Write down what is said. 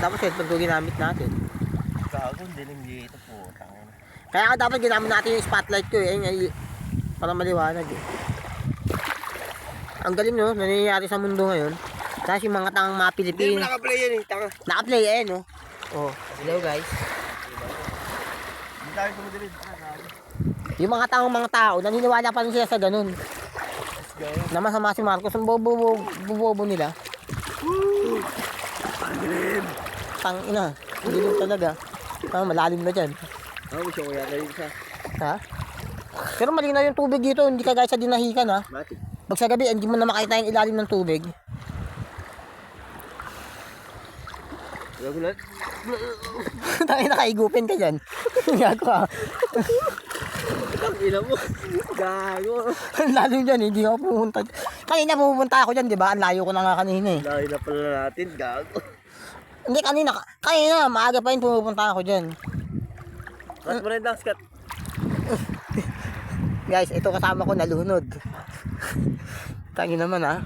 Tapos cellphone ko ginamit natin. Gago, dilim dito po. Tangin. Kaya nga dapat ginamit natin yung spotlight ko eh. Ayun, para maliwanag eh. Ang galing no, nangyayari sa mundo ngayon. Tapos yung mga tangang mga Hindi Pilipino. mo nakaplay yan eh, tanga. Naka-play eh no. Oh, hello guys. Hindi tayo sumudilid. Yung mga mga tao, naniniwala pa rin sila sa ganun. Na masama si Marcos, ang bobo nila. Tang ina, dilim talaga. Malalim na dyan. Gusto ko yata yung isa. Ha? Pero malinaw yung tubig dito, hindi ka guys sa dinahikan ha. Matik. Pag sa gabi, hindi mo na makita yung ilalim ng tubig. Gago lang. Tayo nakaigupin ka dyan. Gago ha. Ang ina mo. Gago. Ang lalim dyan, hindi ako pumunta. Kanina pupunta ako dyan, di ba? Ang layo ko na nga kanina eh. Layo na pala natin, gago. Hindi, kanina, maaga pa yun pupunta ako dyan. Cut mo rin lang, Scott. Guys, ito kasama ko nalunod. Tayo naman ha.